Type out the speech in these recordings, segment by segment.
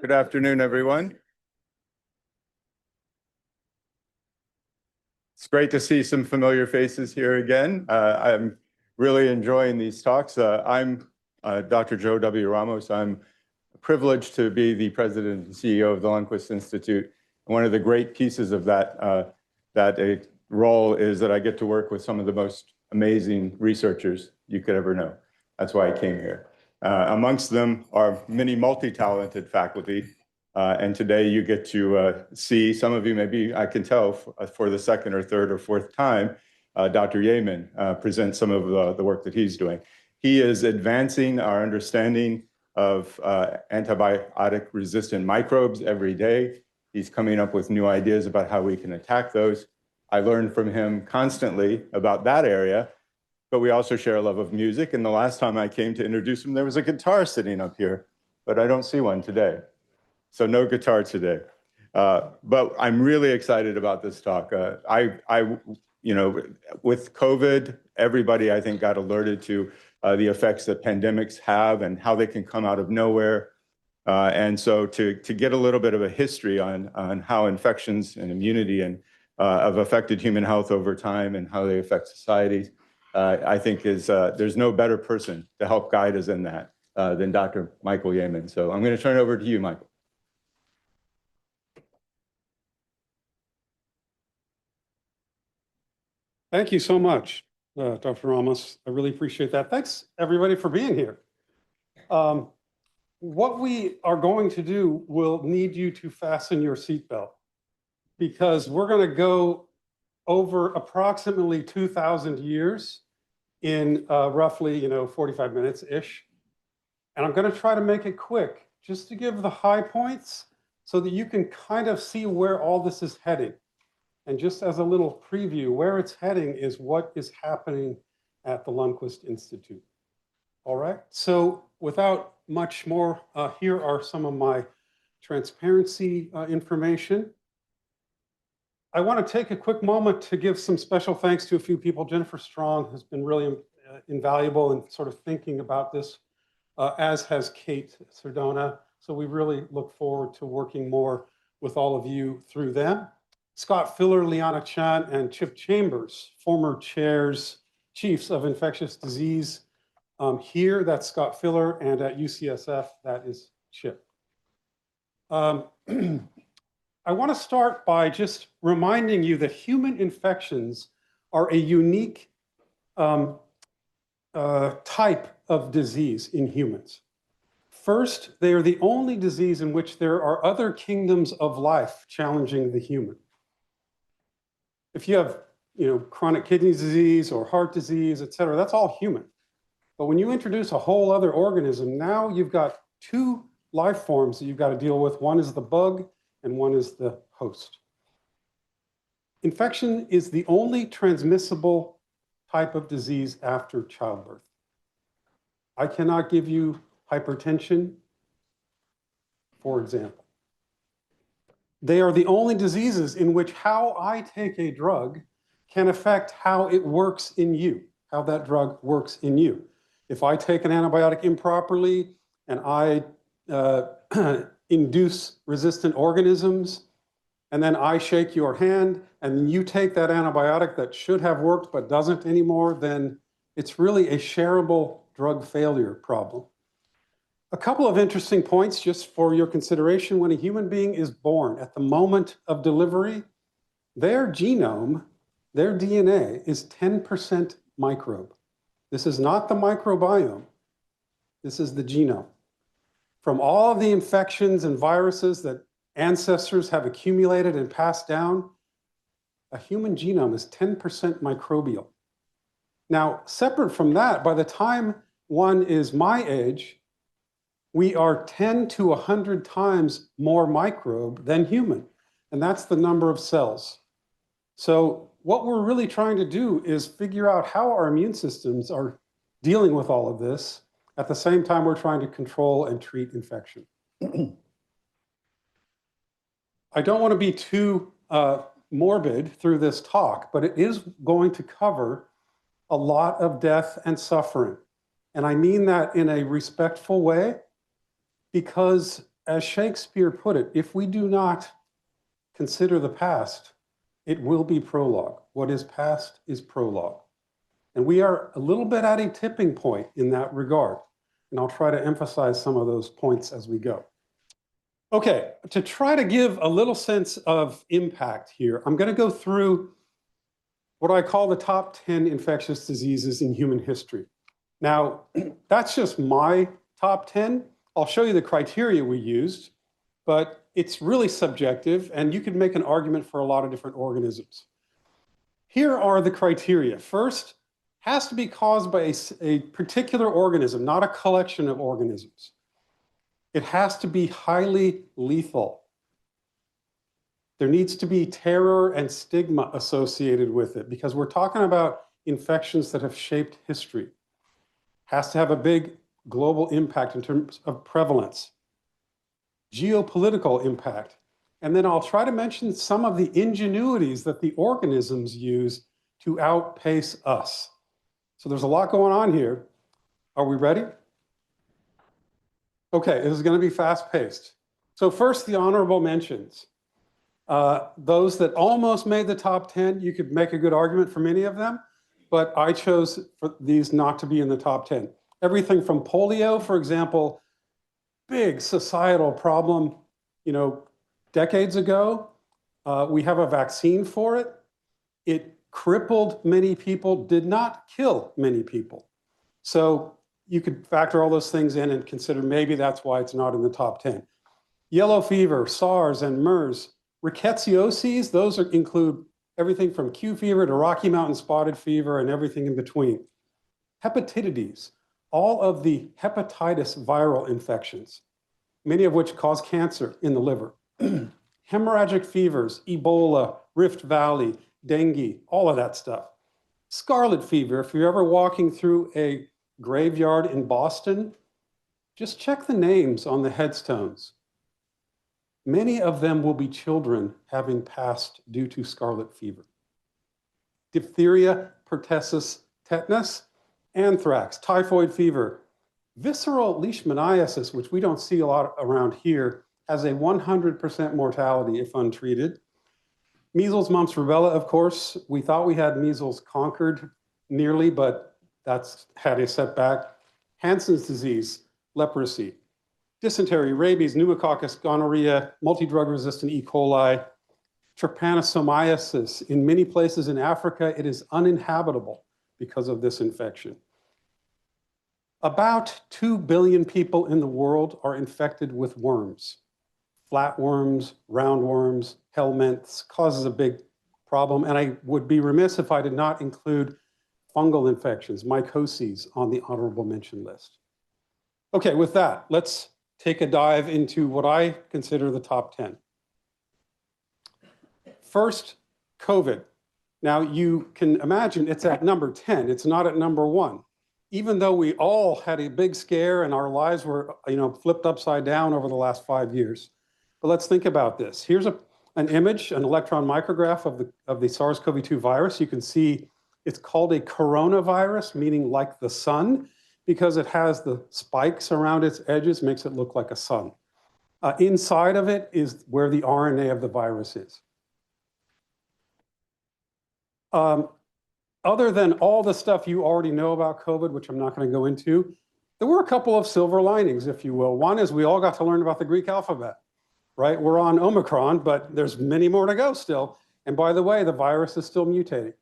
Good afternoon, everyone. It's great to see some familiar faces here again. I'm really enjoying these talks. I'm Dr. Joe W. Ramos. I'm privileged to be the president and CEO of the Lundquist Institute. One of the great pieces of that role is that I get to work with some of the most amazing researchers you could ever know. That's why I came here. Amongst them are many multi-talented faculty. And today you get to see, some of you maybe, I can tell, for the second or third or fourth time, Dr. Yeaman present some of the work that he's doing. He is advancing our understanding of antibiotic-resistant microbes every day. He's coming up with new ideas about how we can attack those. I learn from him constantly about that area, but we also share a love of music. And the last time I came to introduce him, there was a guitar sitting up here, but I don't see one today. So no guitar today. But I'm really excited about this talk. With COVID, everybody, I think, got alerted to the effects that pandemics have and how they can come out of nowhere. And so to get a little bit of a history on how infections and immunity have affected human health over time and how they affect societies, I think there's no better person to help guide us in that than Dr. Michael Yeaman. So I'm going to turn it over to you, Michael. Thank you so much, Dr. Ramos. I really appreciate that. Thanks, everybody, for being here. What we are going to do will need you to fasten your seatbelt because we're going to go over approximately 2,000 years in roughly 45 minutes-ish. And I'm going to try to make it quick, just to give the high points so that you can kind of see where all this is heading. And just as a little preview, where it's heading is what is happening at the Lundquist Institute. All right, so without much more, here are some of my transparency information. I want to take a quick moment to give some special thanks to a few people. Jennifer Strong has been really invaluable in sort of thinking about this, as has Kate Sardona. So we really look forward to working more with all of you through them. Scott Filler, Liana Chan, and Chip Chambers, former chiefs of infectious disease. Here, that's Scott Filler, and at UCSF, that is Chip. I want to start by just reminding you that human infections are a unique type of disease in humans. First, they are the only disease in which there are other kingdoms of life challenging the human. If you have, chronic kidney disease or heart disease, et cetera, that's all human. But when you introduce a whole other organism, now you've got two life forms that you've got to deal with. One is the bug and one is the host. Infection is the only transmissible type of disease after childbirth. I cannot give you hypertension, for example. They are the only diseases in which how I take a drug can affect how it works in you, how that drug works in you. If I take an antibiotic improperly and I induce resistant organisms, and then I shake your hand and you take that antibiotic that should have worked but doesn't anymore, then it's really a shareable drug failure problem. A couple of interesting points just for your consideration. When a human being is born, at the moment of delivery, their genome, their DNA is 10% microbe. This is not the microbiome. This is the genome. From all of the infections and viruses that ancestors have accumulated and passed down, a human genome is 10% microbial. Now, separate from that, by the time one is my age, we are 10 to 100 times more microbe than human, and that's the number of cells. So what we're really trying to do is figure out how our immune systems are dealing with all of this. At the same time, we're trying to control and treat infection. I don't want to be too morbid through this talk, but it is going to cover a lot of death and suffering. And I mean that in a respectful way, because as Shakespeare put it, if we do not consider the past, it will be prologue. What is past is prologue. And we are a little bit at a tipping point in that regard. And I'll try to emphasize some of those points as we go. Okay, to try to give a little sense of impact here, I'm going to go through what I call the top 10 infectious diseases in human history. Now, that's just my top 10. I'll show you the criteria we used, but it's really subjective, and you could make an argument for a lot of different organisms. Here are the criteria. First, has to be caused by a particular organism, not a collection of organisms. It has to be highly lethal. There needs to be terror and stigma associated with it because we're talking about infections that have shaped history. Has to have a big global impact in terms of prevalence, geopolitical impact, and then I'll try to mention some of the ingenuities that the organisms use to outpace us. So there's a lot going on here. Are we ready? Okay, this is going to be fast-paced. So first, the honorable mentions. Those that almost made the top 10, you could make a good argument for many of them, but I chose for these not to be in the top 10. Everything from polio, for example, big societal problem, decades ago. We have a vaccine for it. It crippled many people, did not kill many people. So you could factor all those things in and consider maybe that's why it's not in the top 10. Yellow fever, SARS, and MERS. Rickettsiosis, those include everything from Q fever to Rocky Mountain spotted fever and everything in between. Hepatitis, all of the hepatitis viral infections, many of which cause cancer in the liver. Hemorrhagic fevers, Ebola, Rift Valley, dengue, all of that stuff. Scarlet fever, if you're ever walking through a graveyard in Boston, just check the names on the headstones. Many of them will be children having passed due to scarlet fever. Diphtheria, pertussis, tetanus, anthrax, typhoid fever, visceral leishmaniasis, which we don't see a lot around here, has a 100% mortality if untreated. Measles, mumps, rubella, of course. We thought we had measles conquered nearly, but that's had a setback. Hansen's disease, leprosy, dysentery, rabies, pneumococcus, gonorrhea, multi-drug resistant E. coli, trypanosomiasis. In many places in Africa, it is uninhabitable because of this infection. About 2 billion people in the world are infected with worms. Flatworms, roundworms, helminths, causes a big problem. And I would be remiss if I did not include fungal infections, mycoses, on the honorable mention list. Okay, with that, let's take a dive into what I consider the top 10. First, COVID. Now, you can imagine it's at number 10. It's not at number 1. Even though we all had a big scare and our lives were flipped upside down over the last 5 years. But let's think about this. Here's an image, an electron micrograph of the SARS-CoV-2 virus. You can see it's called a coronavirus, meaning like the sun, because it has the spikes around its edges, makes it look like a sun. Inside of it is where the RNA of the virus is. Other than all the stuff you already know about COVID, which I'm not going to go into, there were a couple of silver linings, if you will. One is we all got to learn about the Greek alphabet, right? We're on Omicron, but there's many more to go still. And by the way, the virus is still mutating.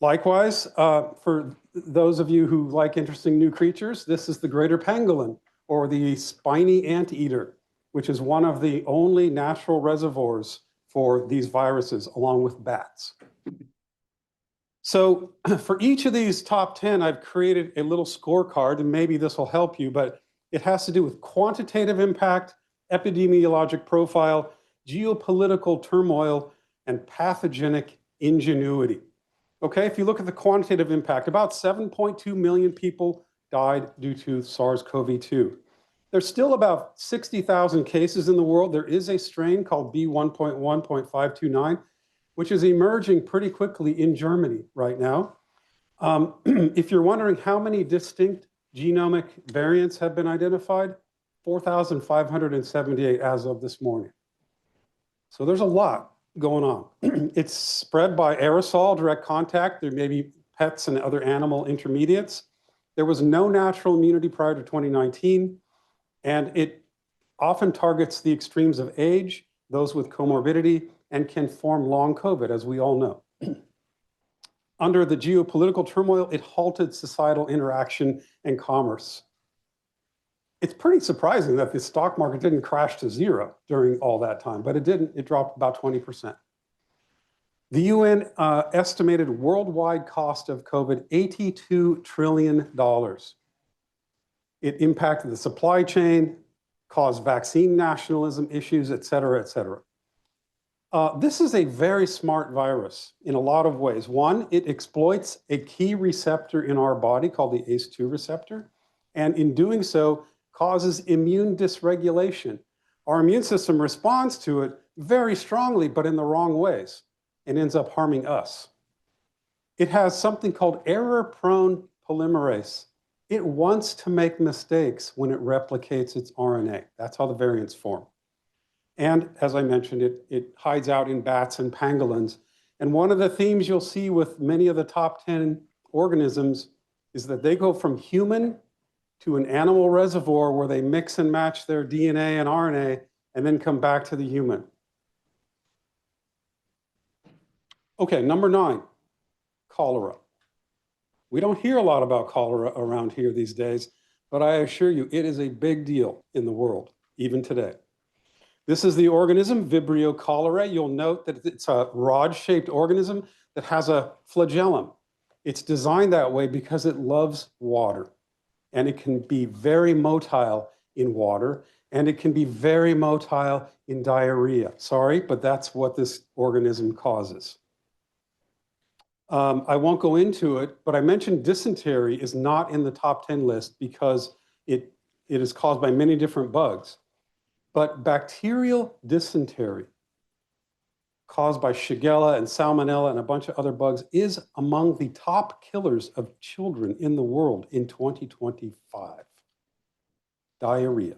Likewise, for those of you who like interesting new creatures, this is the greater pangolin, or the spiny anteater, which is one of the only natural reservoirs for these viruses, along with bats. So for each of these top 10, I've created a little scorecard, and maybe this will help you, but it has to do with quantitative impact, epidemiologic profile, geopolitical turmoil, and pathogenic ingenuity. Okay, if you look at the quantitative impact, about 7.2 million people died due to SARS-CoV-2. There's still about 60,000 cases in the world. There is a strain called B1.1.529, which is emerging pretty quickly in Germany right now. If you're wondering how many distinct genomic variants have been identified, 4,578 as of this morning. So there's a lot going on. It's spread by aerosol, direct contact. There may be pets and other animal intermediates. There was no natural immunity prior to 2019, and it often targets the extremes of age, those with comorbidity, and can form long COVID, as we all know. Under the geopolitical turmoil, it halted societal interaction and commerce. It's pretty surprising that the stock market didn't crash to zero during all that time, but it didn't. It dropped about 20%. The UN estimated worldwide cost of COVID $82 trillion. It impacted the supply chain, caused vaccine nationalism issues, et cetera, et cetera. This is a very smart virus in a lot of ways. One, it exploits a key receptor in our body called the ACE2 receptor, and in doing so, causes immune dysregulation. Our immune system responds to it very strongly, but in the wrong ways, and ends up harming us. It has something called error-prone polymerase. It wants to make mistakes when it replicates its RNA. That's how the variants form. And as I mentioned, it hides out in bats and pangolins. And one of the themes you'll see with many of the top 10 organisms is that they go from human to an animal reservoir where they mix and match their DNA and RNA and then come back to the human. Okay, number 9, cholera. We don't hear a lot about cholera around here these days, but I assure you it is a big deal in the world, even today. This is the organism, Vibrio cholerae. You'll note that it's a rod-shaped organism that has a flagellum. It's designed that way because it loves water, and it can be very motile in water, and it can be very motile in diarrhea. Sorry, but that's what this organism causes. I won't go into it, but I mentioned dysentery is not in the top 10 list because it is caused by many different bugs. But bacterial dysentery caused by Shigella and Salmonella and a bunch of other bugs is among the top killers of children in the world in 2025. Diarrhea.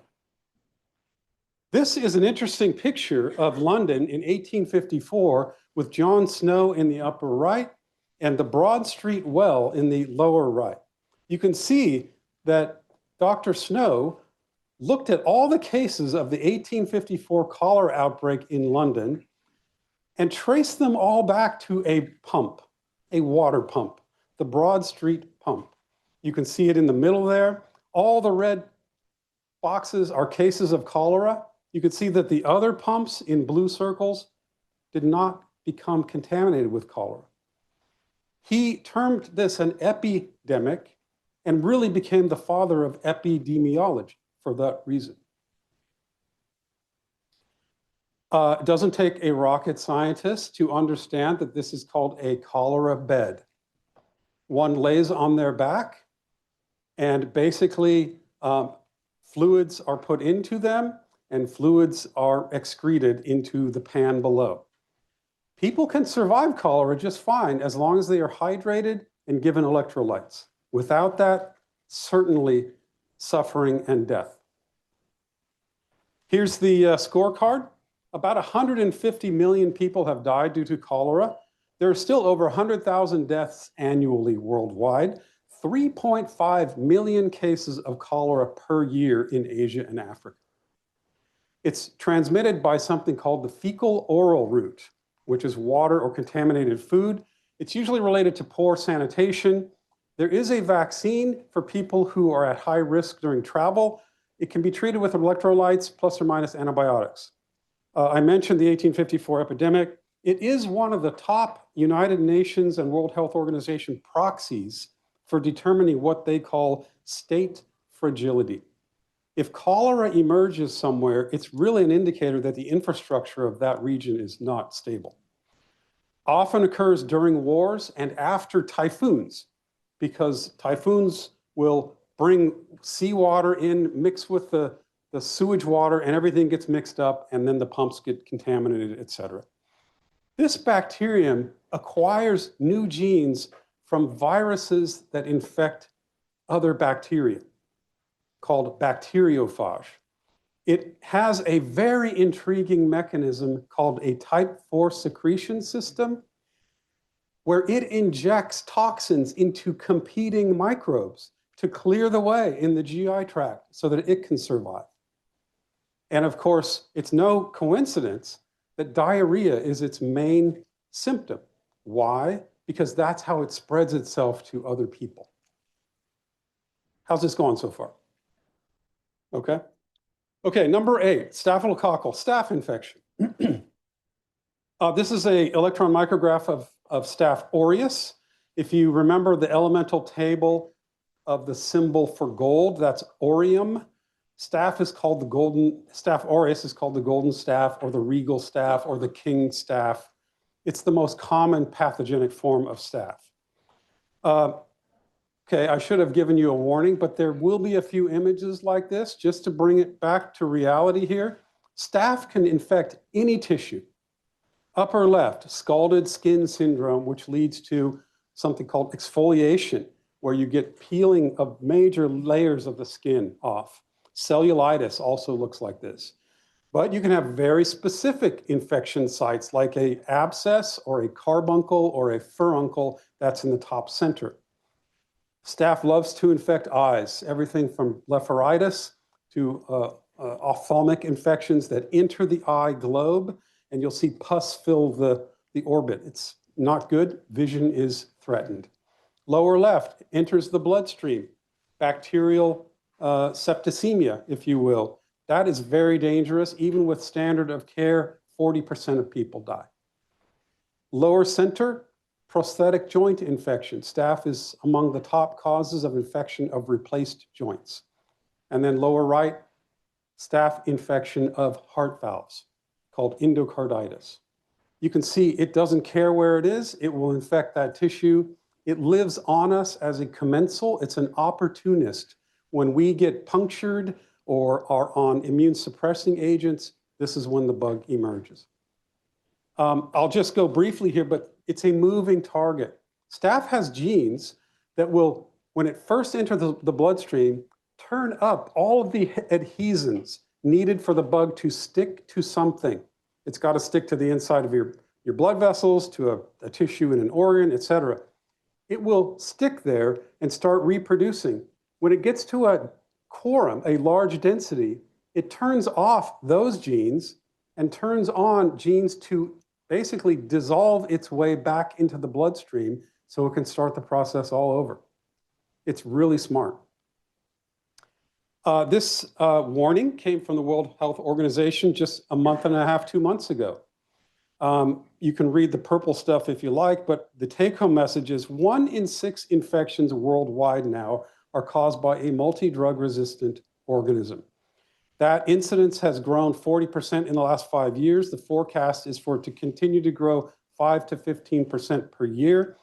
This is an interesting picture of London in 1854 with John Snow in the upper right and the Broad Street Well in the lower right. You can see that Dr. Snow looked at all the cases of the 1854 cholera outbreak in London and traced them all back to a pump, a water pump, the Broad Street pump. You can see it in the middle there. All the red boxes are cases of cholera. You can see that the other pumps in blue circles did not become contaminated with cholera. He termed this an epidemic and really became the father of epidemiology for that reason. It doesn't take a rocket scientist to understand that this is called a cholera bed. One lays on their back, and basically fluids are put into them, and fluids are excreted into the pan below. People can survive cholera just fine as long as they are hydrated and given electrolytes. Without that, certainly suffering and death. Here's the scorecard. About 150 million people have died due to cholera. There are still over 100,000 deaths annually worldwide, 3.5 million cases of cholera per year in Asia and Africa. It's transmitted by something called the fecal-oral route, which is water or contaminated food. It's usually related to poor sanitation. There is a vaccine for people who are at high risk during travel. It can be treated with electrolytes plus or minus antibiotics. I mentioned the 1854 epidemic. It is one of the top United Nations and World Health Organization proxies for determining what they call state fragility. If cholera emerges somewhere, it's really an indicator that the infrastructure of that region is not stable. Often occurs during wars and after typhoons, because typhoons will bring seawater in, mix with the sewage water, and everything gets mixed up, and then the pumps get contaminated, et cetera. This bacterium acquires new genes from viruses that infect other bacteria, called bacteriophage. It has a very intriguing mechanism called a type 4 secretion system, where it injects toxins into competing microbes to clear the way in the GI tract so that it can survive. And of course, it's no coincidence that diarrhea is its main symptom. Why? Because that's how it spreads itself to other people. How's this going so far? Okay. Okay, number 8, staphylococcal staph infection. This is an electron micrograph of Staph aureus. If you remember the elemental table of the symbol for gold, that's aureum. Staph aureus is called the golden staph or the regal staph or the king staph. It's the most common pathogenic form of staph. Okay, I should have given you a warning, but there will be a few images like this just to bring it back to reality here. Staph can infect any tissue. Upper left, scalded skin syndrome, which leads to something called exfoliation, where you get peeling of major layers of the skin off. Cellulitis also looks like this. But you can have very specific infection sites like an abscess or a carbuncle or a furuncle that's in the top center. Staph loves to infect eyes, everything from blepharitis to ophthalmic infections that enter the eye globe, and you'll see pus fill the orbit. It's not good. Vision is threatened. Lower left enters the bloodstream, bacterial septicemia, if you will. That is very dangerous. Even with standard of care, 40% of people die. Lower center, prosthetic joint infection. Staph is among the top causes of infection of replaced joints. And then lower right, staph infection of heart valves called endocarditis. You can see it doesn't care where it is. It will infect that tissue. It lives on us as a commensal. It's an opportunist. When we get punctured or are on immune suppressing agents, this is when the bug emerges. I'll just go briefly here, but it's a moving target. Staph has genes that will, when it first enters the bloodstream, turn up all of the adhesins needed for the bug to stick to something. It's got to stick to the inside of your blood vessels, to a tissue in an organ, etc. It will stick there and start reproducing. When it gets to a quorum, a large density, it turns off those genes and turns on genes to basically dissolve its way back into the bloodstream so it can start the process all over. It's really smart. This warning came from the World Health Organization just a month and a half, 2 months ago. You can read the purple stuff if you like, but the take-home message is 1 in 6 infections worldwide now are caused by a multi-drug resistant organism. That incidence has grown 40% in the last 5 years. The forecast is for it to continue to grow 5 to 15% per year.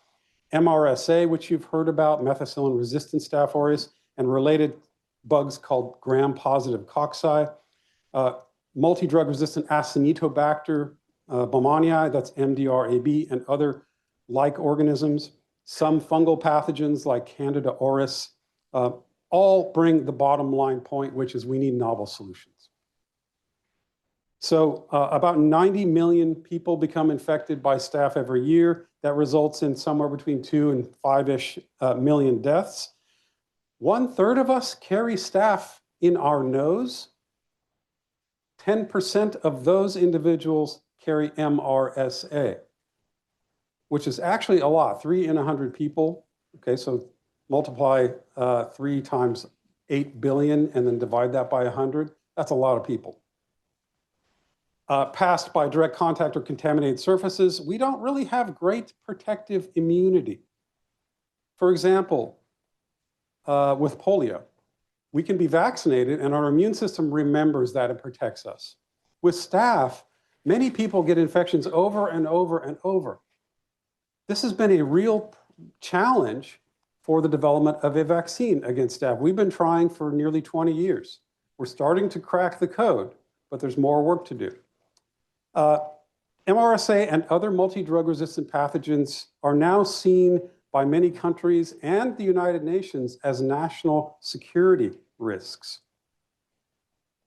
MRSA, which you've heard about, methicillin-resistant Staph aureus, and related bugs called gram-positive cocci. Multi-drug-resistant Acinetobacter baumannii, that's MDR-AB, and other like organisms. Some fungal pathogens like Candida auris, all bring the bottom line point, which is we need novel solutions. So about 90 million people become infected by staph every year. That results in somewhere between 2 and 5-ish million deaths. 1/3 of us carry staph in our nose. 10% of those individuals carry MRSA, which is actually a lot, 3 in 100 people. Okay, so multiply 3 times 8 billion and then divide that by 100. That's a lot of people. Passed by direct contact or contaminated surfaces, we don't really have great protective immunity. For example, with polio, we can be vaccinated and our immune system remembers that it protects us. With staph, many people get infections over and over and over. This has been a real challenge for the development of a vaccine against staph. We've been trying for nearly 20 years. We're starting to crack the code, but there's more work to do. MRSA and other multi-drug resistant pathogens are now seen by many countries and the United Nations as national security risks.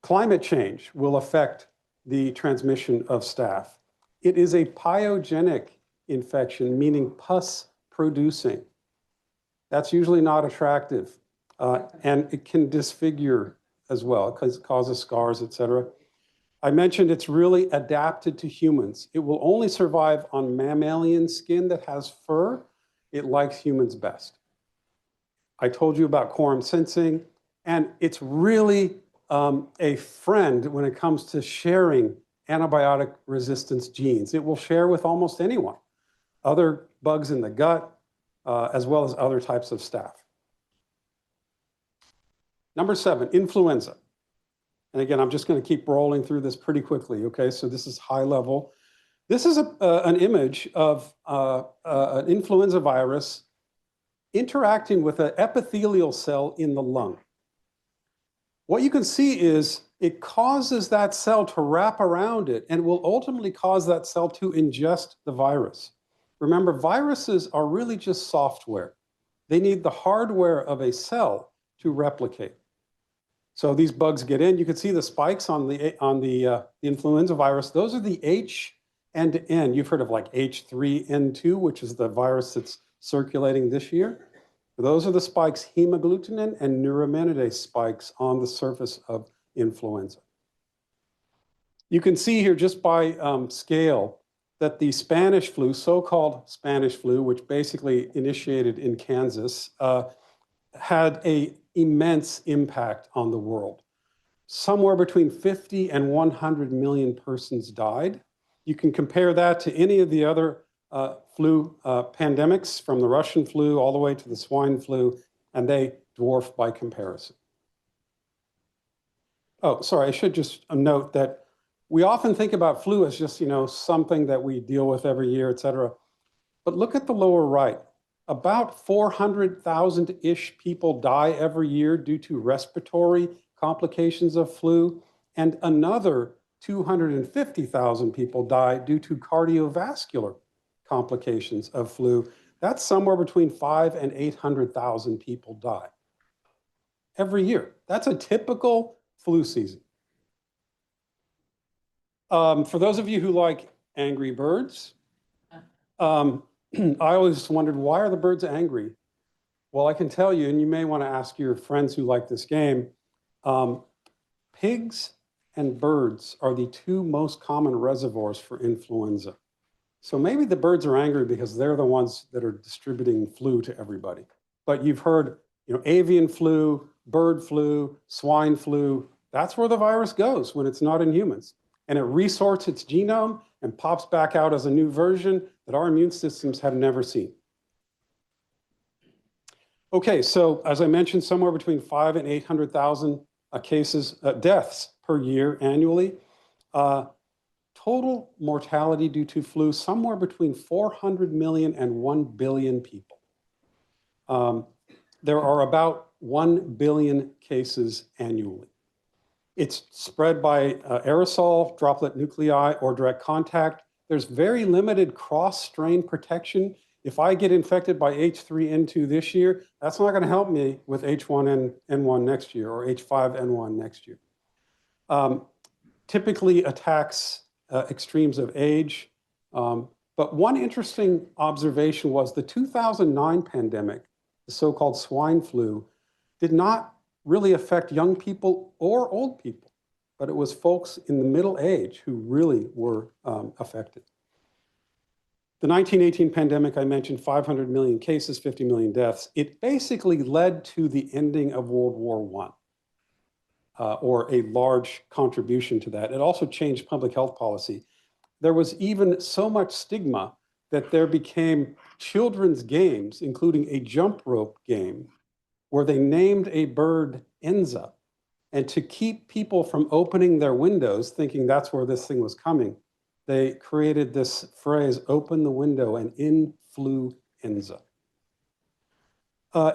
Climate change will affect the transmission of staph. It is a pyogenic infection, meaning pus producing. That's usually not attractive. And it can disfigure as well, because it causes scars, et cetera. I mentioned it's really adapted to humans. It will only survive on mammalian skin that has fur. It likes humans best. I told you about quorum sensing, and it's really a friend when it comes to sharing antibiotic resistance genes. It will share with almost anyone, other bugs in the gut, as well as other types of staph. Number 7, influenza. And again, I'm just going to keep rolling through this pretty quickly, okay? So this is high level. This is an image of an influenza virus interacting with an epithelial cell in the lung. What you can see is it causes that cell to wrap around it and will ultimately cause that cell to ingest the virus. Remember, viruses are really just software. They need the hardware of a cell to replicate. So these bugs get in. You can see the spikes on the influenza virus. Those are the H and N. You've heard of like H3N2, which is the virus that's circulating this year. Those are the spikes, hemagglutinin and neuraminidase spikes on the surface of influenza. You can see here just by scale that the Spanish flu, so-called Spanish flu, which basically initiated in Kansas, had an immense impact on the world. Somewhere between 50 and 100 million persons died. You can compare that to any of the other flu pandemics, from the Russian flu all the way to the swine flu, and they dwarf by comparison. Oh, sorry, I should just note that we often think about flu as just, something that we deal with every year, et cetera. But look at the lower right. About 400,000-ish people die every year due to respiratory complications of flu, and another 250,000 people die due to cardiovascular complications of flu. That's somewhere between 500,000 and 800,000 people die every year. That's a typical flu season. For those of you who like Angry Birds, I always wondered, why are the birds angry? Well, I can tell you, and you may want to ask your friends who like this game, pigs and birds are the 2 most common reservoirs for influenza. So maybe the birds are angry because they're the ones that are distributing flu to everybody. But you've heard, avian flu, bird flu, swine flu. That's where the virus goes when it's not in humans. And it resorts its genome and pops back out as a new version that our immune systems have never seen. Okay, so as I mentioned, somewhere between 500,000 and 800,000 deaths per year annually. Total mortality due to flu, somewhere between 400 million and 1 billion people. There are about 1 billion cases annually. It's spread by aerosol, droplet nuclei, or direct contact. There's very limited cross-strain protection. If I get infected by H3N2 this year, that's not going to help me with H1N1 next year or H5N1 next year. Typically attacks extremes of age. But one interesting observation was the 2009 pandemic, the so-called swine flu, did not really affect young people or old people, but it was folks in the middle age who really were affected. The 1918 pandemic, I mentioned 500 million cases, 50 million deaths. It basically led to the ending of World War I, or a large contribution to that. It also changed public health policy. There was even so much stigma that there became children's games, including a jump rope game, where they named a bird Enza. And to keep people from opening their windows, thinking that's where this thing was coming, they created this phrase, open the window, and in flew Enza.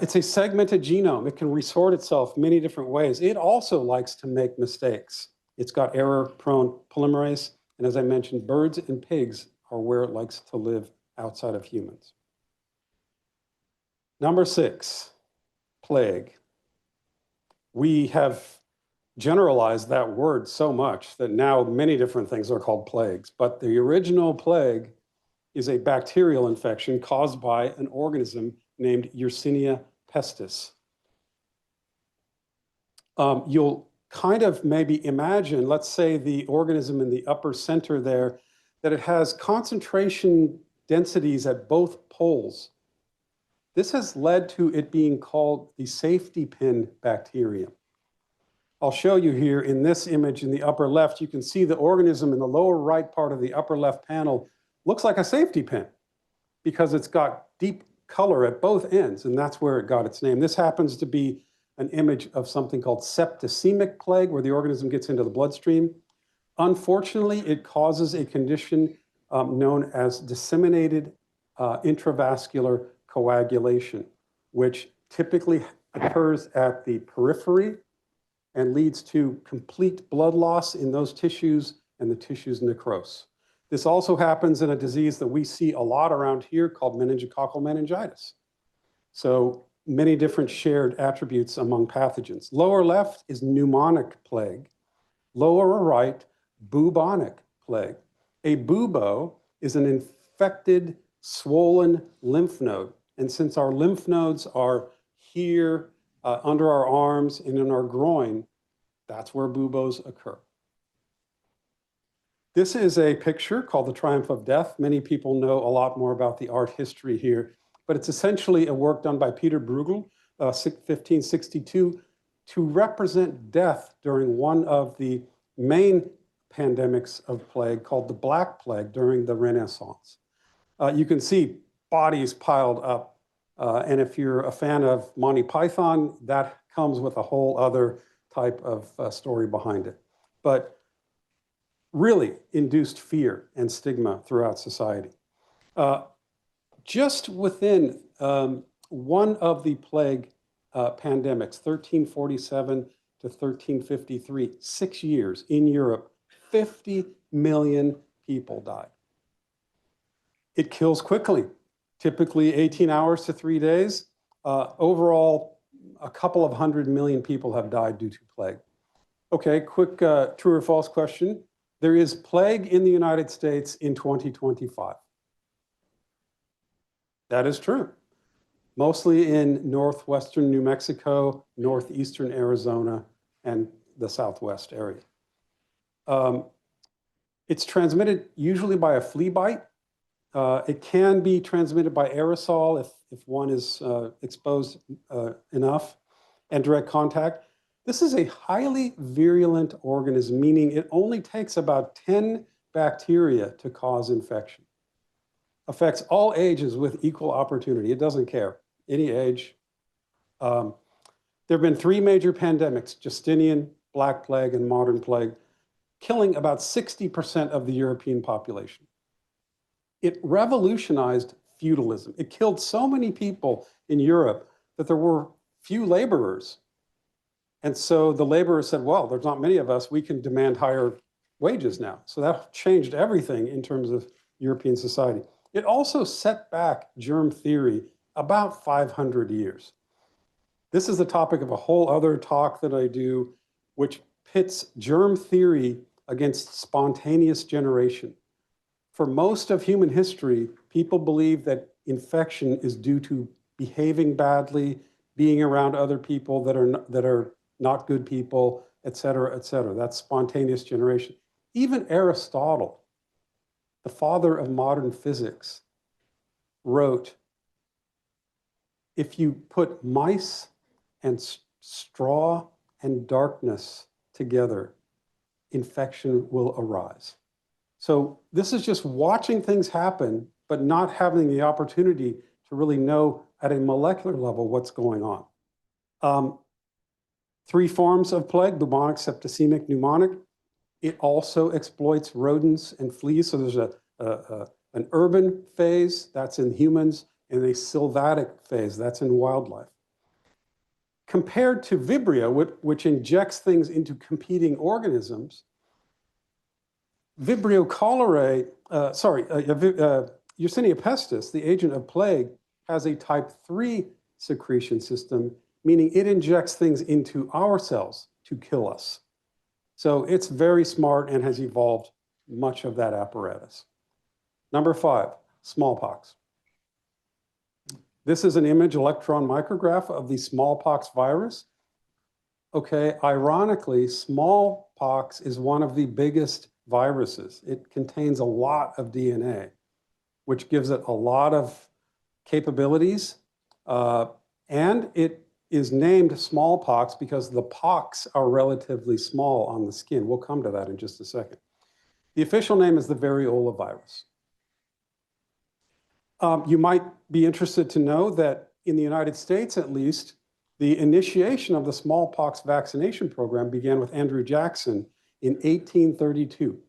It's a segmented genome. It can resort itself many different ways. It also likes to make mistakes. It's got error-prone polymerase. And as I mentioned, birds and pigs are where it likes to live outside of humans. Number 6, plague. We have generalized that word so much that now many different things are called plagues. But the original plague is a bacterial infection caused by an organism named Yersinia pestis. You'll kind of maybe imagine, let's say the organism in the upper center there, that it has concentration densities at both poles. This has led to it being called the safety pin bacterium. I'll show you here in this image in the upper left, you can see the organism in the lower right part of the upper left panel looks like a safety pin because it's got deep color at both ends, and that's where it got its name. This happens to be an image of something called septicemic plague, where the organism gets into the bloodstream. Unfortunately, it causes a condition known as disseminated intravascular coagulation, which typically occurs at the periphery and leads to complete blood loss in those tissues and the tissues necrose. This also happens in a disease that we see a lot around here called meningococcal meningitis. So many different shared attributes among pathogens. Lower left is pneumonic plague. Lower right, bubonic plague. A bubo is an infected, swollen lymph node. And since our lymph nodes are here under our arms and in our groin, that's where buboes occur. This is a picture called The Triumph of Death. Many people know a lot more about the art history here, but it's essentially a work done by Peter Bruegel, 1562, to represent death during one of the main pandemics of plague called the Black Plague during the Renaissance. You can see bodies piled up, and if you're a fan of Monty Python, that comes with a whole other type of story behind it. But really induced fear and stigma throughout society. Just within one of the plague pandemics, 1347 to 1353, 6 years in Europe, 50 million people died. It kills quickly, typically 18 hours to 3 days. Overall, a couple of 100 million people have died due to plague. Okay, quick true or false question. There is plague in the United States in 2025. That is true. Mostly in northwestern New Mexico, northeastern Arizona, and the southwest area. It's transmitted usually by a flea bite. It can be transmitted by aerosol if one is exposed enough and direct contact. This is a highly virulent organism, meaning it only takes about 10 bacteria to cause infection. Affects all ages with equal opportunity. It doesn't care, any age. There have been 3 major pandemics, Justinian, Black Plague, and modern plague, killing about 60% of the European population. It revolutionized feudalism. It killed so many people in Europe that there were few laborers. And so the laborers said, well, there's not many of us, we can demand higher wages now. So that changed everything in terms of European society. It also set back germ theory about 500 years. This is the topic of a whole other talk that I do, which pits germ theory against spontaneous generation. For most of human history, people believe that infection is due to behaving badly, being around other people that are not good people, et cetera, et cetera. That's spontaneous generation. Even Aristotle, the father of modern physics, wrote, if you put mice and straw and darkness together, infection will arise. So this is just watching things happen, but not having the opportunity to really know at a molecular level what's going on. 3 forms of plague, bubonic, septicemic, pneumonic. It also exploits rodents and fleas. So there's an urban phase, that's in humans, and a sylvatic phase, that's in wildlife. Compared to Vibrio, which injects things into competing organisms, Vibrio cholerae, Yersinia pestis, the agent of plague, has a type 3 secretion system, meaning it injects things into our cells to kill us. So it's very smart and has evolved much of that apparatus. Number 5, smallpox. This is an image electron micrograph of the smallpox virus. Okay, ironically, smallpox is one of the biggest viruses. It contains a lot of DNA, which gives it a lot of capabilities. And it is named smallpox because the pox are relatively small on the skin. We'll come to that in just a second. The official name is the variola virus. You might be interested to know that in the United States, at least, the initiation of the smallpox vaccination program began with Andrew Jackson in 1832,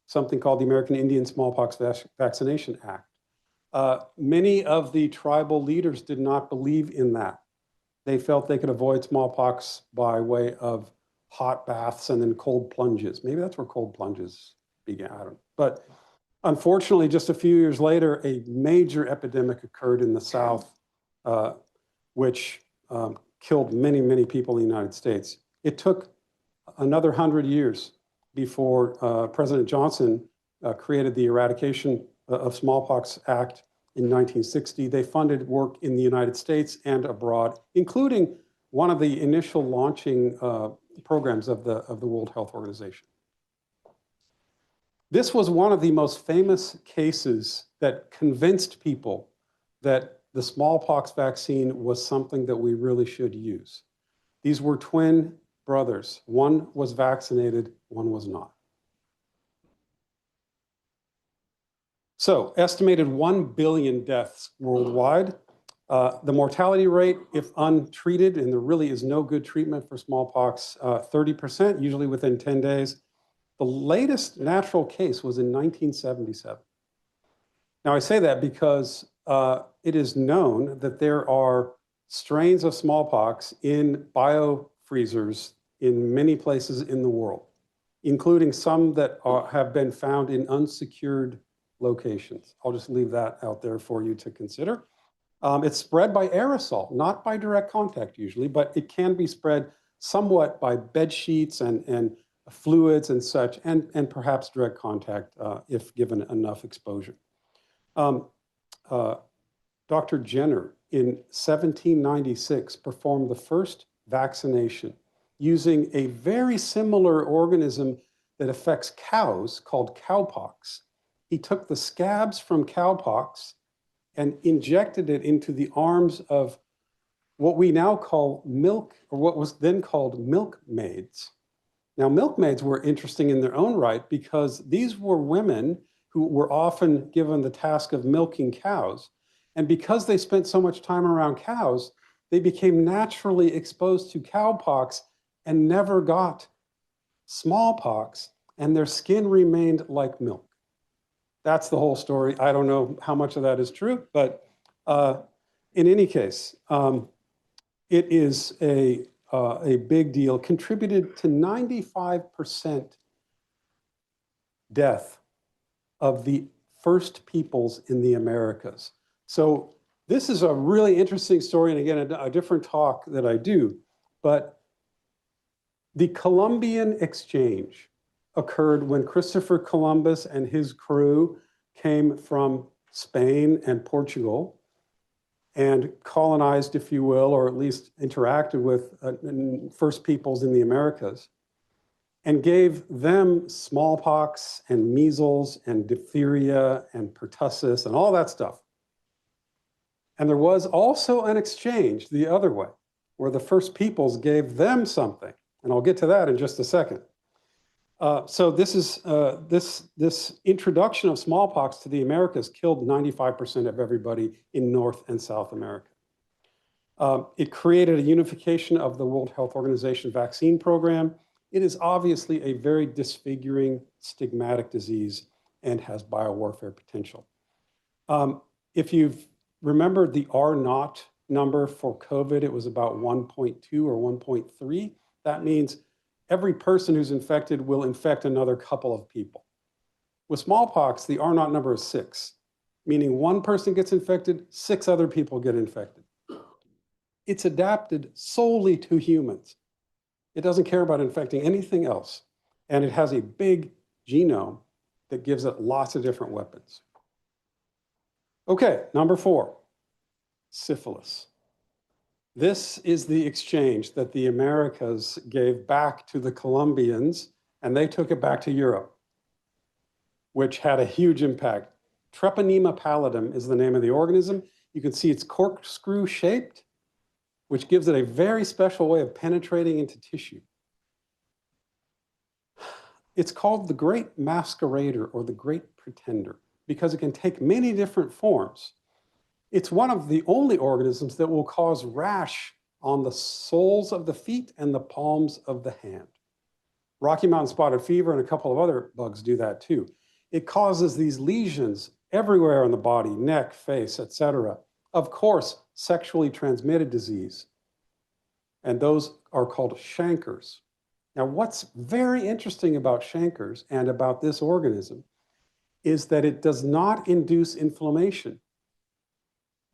something called the American Indian Smallpox Vaccination Act. Many of the tribal leaders did not believe in that. They felt they could avoid smallpox by way of hot baths and then cold plunges. Maybe that's where cold plunges began. I don't know. But unfortunately, just a few years later, a major epidemic occurred in the South, which killed many, many people in the United States. It took another 100 years before President Johnson created the Eradication of Smallpox Act in 1960. They funded work in the United States and abroad, including one of the initial launching programs of the World Health Organization. This was one of the most famous cases that convinced people that the smallpox vaccine was something that we really should use. These were twin brothers. One was vaccinated, one was not. So, estimated 1 billion deaths worldwide. The mortality rate, if untreated, and there really is no good treatment for smallpox, 30%, usually within 10 days. The latest natural case was in 1977. Now, I say that because it is known that there are strains of smallpox in biofreezers in many places in the world, including some that have been found in unsecured locations. I'll just leave that out there for you to consider. It's spread by aerosol, not by direct contact usually, but it can be spread somewhat by bed sheets and fluids and such, and perhaps direct contact if given enough exposure. Dr. Jenner in 1796 performed the first vaccination using a very similar organism that affects cows called cowpox. He took the scabs from cowpox and injected it into the arms of what we now call milk, or what was then called milkmaids. Now, milkmaids were interesting in their own right because these were women who were often given the task of milking cows. And because they spent so much time around cows, they became naturally exposed to cowpox and never got smallpox, and their skin remained like milk. That's the whole story. I don't know how much of that is true, but in any case, it is a big deal, contributed to 95% death of the first peoples in the Americas. So this is a really interesting story, and again, a different talk that I do, but the Columbian Exchange occurred when Christopher Columbus and his crew came from Spain and Portugal and colonized, if you will, or at least interacted with first peoples in the Americas, and gave them smallpox and measles and diphtheria and pertussis and all that stuff. And there was also an exchange the other way, where the first peoples gave them something. And I'll get to that in just a second. So this is this introduction of smallpox to the Americas killed 95% of everybody in North and South America. It created a unification of the World Health Organization vaccine program. It is obviously a very disfiguring, stigmatic disease and has biowarfare potential. If you've remembered the R0 number for COVID, it was about 1.2 or 1.3. That means every person who's infected will infect another couple of people. With smallpox, the R0 number is 6, meaning one person gets infected, 6 other people get infected. It's adapted solely to humans. It doesn't care about infecting anything else. And it has a big genome that gives it lots of different weapons. Okay, number 4, syphilis. This is the exchange that the Americas gave back to the Colombians, and they took it back to Europe, which had a huge impact. Treponema pallidum is the name of the organism. You can see it's corkscrew shaped, which gives it a very special way of penetrating into tissue. It's called the great masquerader or the great pretender because it can take many different forms. It's one of the only organisms that will cause rash on the soles of the feet and the palms of the hand. Rocky Mountain spotted fever and a couple of other bugs do that too. It causes these lesions everywhere in the body, neck, face, etc. Of course, sexually transmitted disease. And those are called chancres. Now, what's very interesting about chancres and about this organism is that it does not induce inflammation.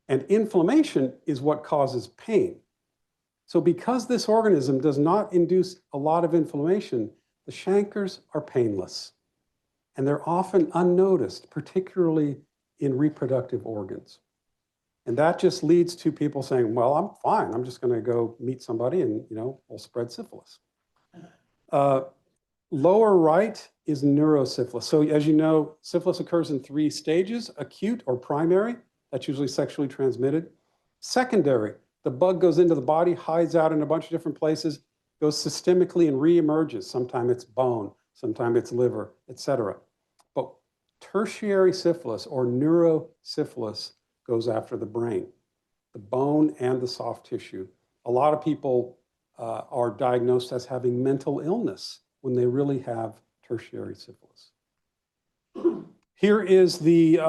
And inflammation is what causes pain. So because this organism does not induce a lot of inflammation, the chancres are painless. And they're often unnoticed, particularly in reproductive organs. And that just leads to people saying, well, I'm fine. I'm just going to go meet somebody and, we'll spread syphilis. Lower right is neurosyphilis. So as you know, syphilis occurs in 3 stages: acute or primary, that's usually sexually transmitted. Secondary, the bug goes into the body, hides out in a bunch of different places, goes systemically and reemerges. Sometimes it's bone, sometimes it's liver, etc. But tertiary syphilis or neurosyphilis goes after the brain, the bone and the soft tissue. A lot of people are diagnosed as having mental illness when they really have tertiary syphilis. Here is the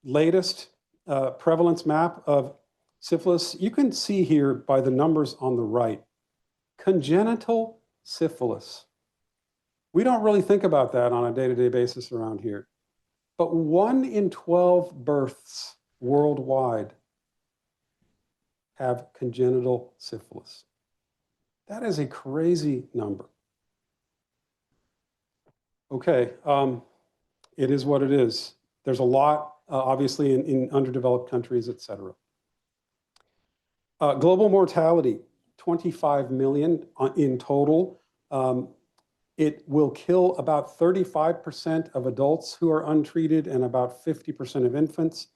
latest prevalence map of syphilis. You can see here by the numbers on the right, congenital syphilis. We don't really think about that on a day-to-day basis around here, but 1 in 12 births worldwide have congenital syphilis. That is a crazy number. Okay, it is what it is. There's a lot, obviously, in underdeveloped countries, et cetera. Global mortality, 25 million in total. It will kill about 35% of adults who are untreated and about 50% of infants.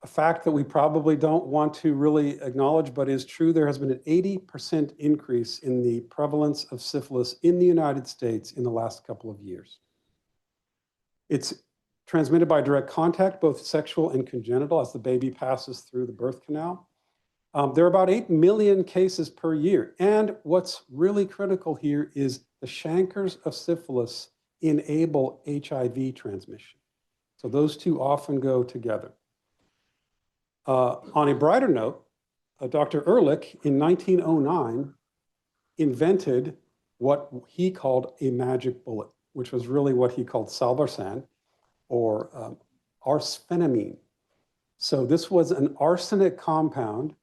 A fact that we probably don't want to really acknowledge, but is true, there has been an 80% increase in the prevalence of syphilis in the United States in the last couple of years. It's transmitted by direct contact, both sexual and congenital, as the baby passes through the birth canal. There are about 8 million cases per year. And what's really critical here is the chancres of syphilis enable HIV transmission. So those two often go together. On a brighter note, Dr. Ehrlich in 1909 invented what he called a magic bullet, which was really what he called salvarsan or arsphenamine. So this was an arsenic compound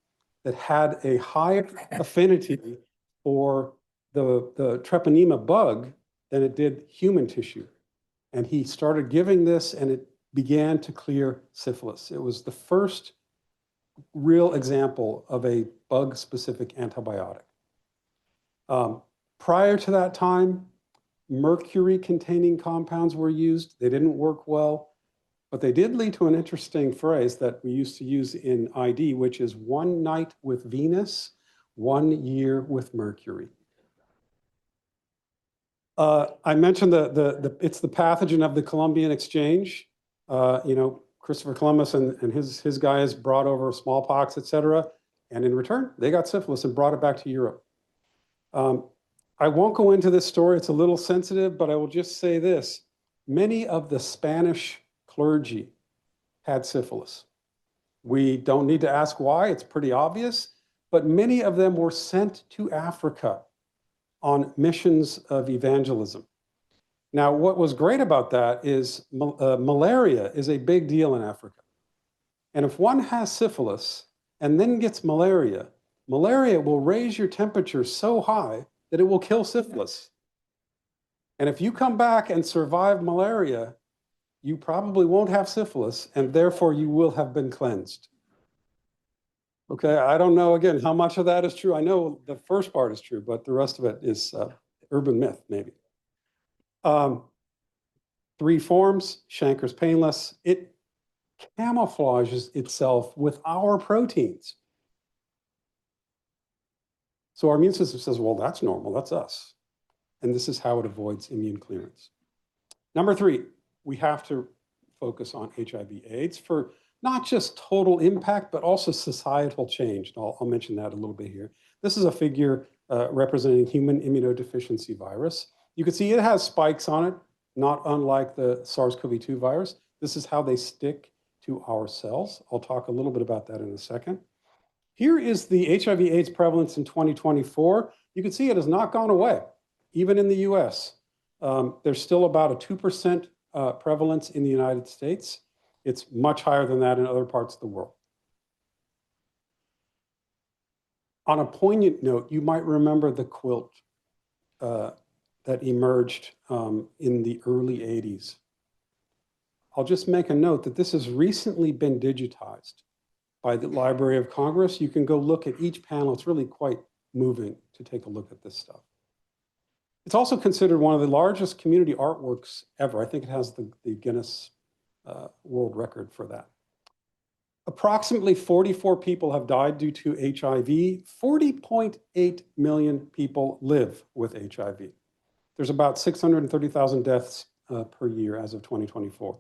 that had a high affinity for the treponema bug than it did human tissue. And he started giving this, and it began to clear syphilis. It was the first real example of a bug-specific antibiotic. Prior to that time, mercury-containing compounds were used. They didn't work well, but they did lead to an interesting phrase that we used to use in ID, which is 1 night with Venus, 1 year with Mercury. I mentioned it's the pathogen of the Columbian exchange. Christopher Columbus and his guys brought over smallpox, et cetera. And in return, they got syphilis and brought it back to Europe. I won't go into this story. It's a little sensitive, but I will just say this. Many of the Spanish clergy had syphilis. We don't need to ask why. It's pretty obvious. But many of them were sent to Africa on missions of evangelism. Now, what was great about that is malaria is a big deal in Africa. And if one has syphilis and then gets malaria, malaria will raise your temperature so high that it will kill syphilis. And if you come back and survive malaria, you probably won't have syphilis, and therefore you will have been cleansed. Okay, I don't know, again, how much of that is true. I know the first part is true, but the rest of it is urban myth, maybe. 3 forms, Chancre's painless. It camouflages itself with our proteins. So our immune system says, well, that's normal, that's us. And this is how it avoids immune clearance. Number 3, we have to focus on HIV/AIDS for not just total impact, but also societal change. And I'll mention that a little bit here. This is a figure representing human immunodeficiency virus. You can see it has spikes on it, not unlike the SARS-CoV-2 virus. This is how they stick to our cells. I'll talk a little bit about that in a second. Here is the HIV/AIDS prevalence in 2024. You can see it has not gone away, even in the US. There's still about a 2% prevalence in the United States. It's much higher than that in other parts of the world. On a poignant note, you might remember the quilt that emerged in the early 80s. I'll just make a note that this has recently been digitized by the Library of Congress. You can go look at each panel. It's really quite moving to take a look at this stuff. It's also considered one of the largest community artworks ever. I think it has the Guinness World Record for that. Approximately 44 people have died due to HIV. 40.8 million people live with HIV. There's about 630,000 deaths per year as of 2024.